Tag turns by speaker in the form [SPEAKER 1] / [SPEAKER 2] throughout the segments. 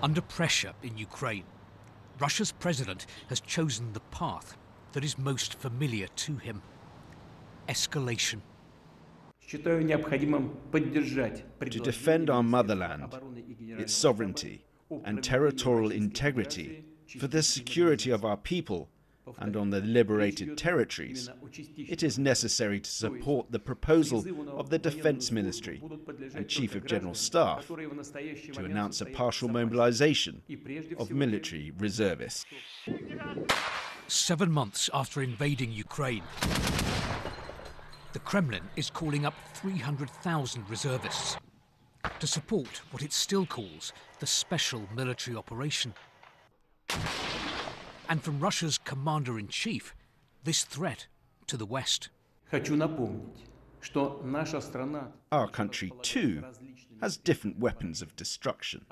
[SPEAKER 1] Under pressure in Ukraine, Russia's president has chosen the path that is most familiar to him: escalation.
[SPEAKER 2] To defend our motherland, its sovereignty and territorial integrity, for the security of our people and on the liberated territories, it is necessary to support the proposal of the Defense Ministry and Chief of General Staff to announce a partial mobilization of military reservists.
[SPEAKER 1] 7 months after invading Ukraine, the Kremlin is calling up 300,000 reservists to support what it still calls the special military operation. And from Russia's commander-in-chief, this threat to the West.
[SPEAKER 2] Our country, too, has different weapons of destruction.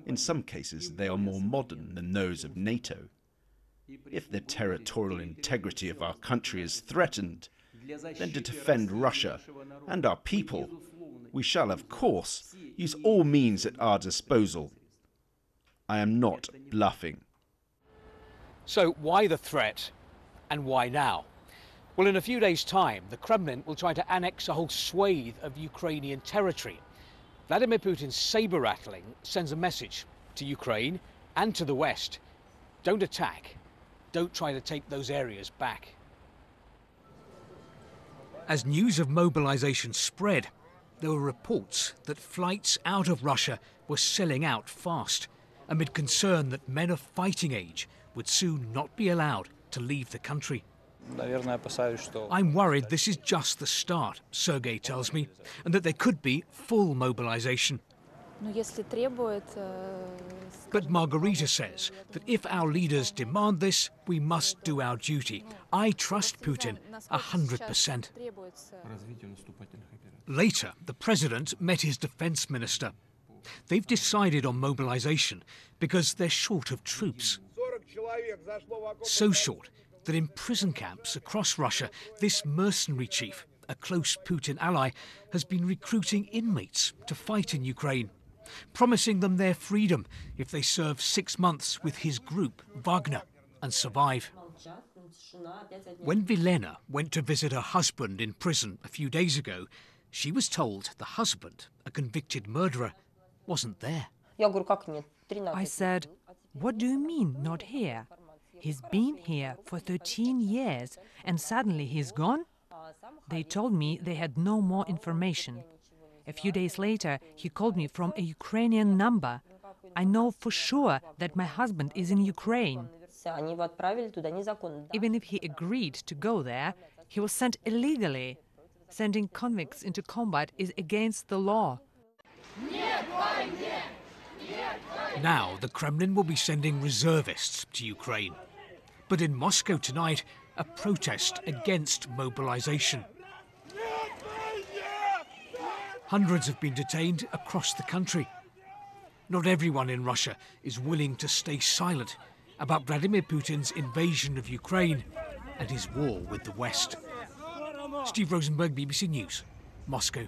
[SPEAKER 2] In some cases, they are more modern than those of NATO. If the territorial integrity of our country is threatened, then to defend Russia and our people, we shall, of course, use all means at our disposal. I am not bluffing.
[SPEAKER 1] So why the threat, and why now? Well, in a few days' time, the Kremlin will try to annex a whole swathe of Ukrainian territory. Vladimir Putin's saber-rattling sends a message to Ukraine and to the West: don't attack, don't try to take those areas back. As news of mobilization spread, there were reports that flights out of Russia were selling out fast, amid concern that men of fighting age would soon not be allowed to leave the country. I'm worried this is just the start, Sergei tells me, and that there could be full mobilization. But Margarita says that if our leaders demand this, we must do our duty. I trust Putin 100%. Later, the president met his defense minister. They've decided on mobilization because they're short of troops. So short that in prison camps across Russia, this mercenary chief, a close Putin ally, has been recruiting inmates to fight in Ukraine, promising them their freedom if they serve 6 months with his group, Wagner, and survive. When Vilena went to visit her husband in prison a few days ago, she was told the husband, a convicted murderer, wasn't there.
[SPEAKER 3] I said, "What do you mean, not here? He's been here for 13 years and suddenly he's gone?" They told me they had no more information. A few days later, he called me from a Ukrainian number. I know for sure that my husband is in Ukraine. Even if he agreed to go there, he was sent illegally. Sending convicts into combat is against the law.
[SPEAKER 1] Now the Kremlin will be sending reservists to Ukraine. But in Moscow tonight, a protest against mobilization. Hundreds have been detained across the country. Not everyone in Russia is willing to stay silent about Vladimir Putin's invasion of Ukraine and his war with the West. Steve Rosenberg, BBC News, Moscow.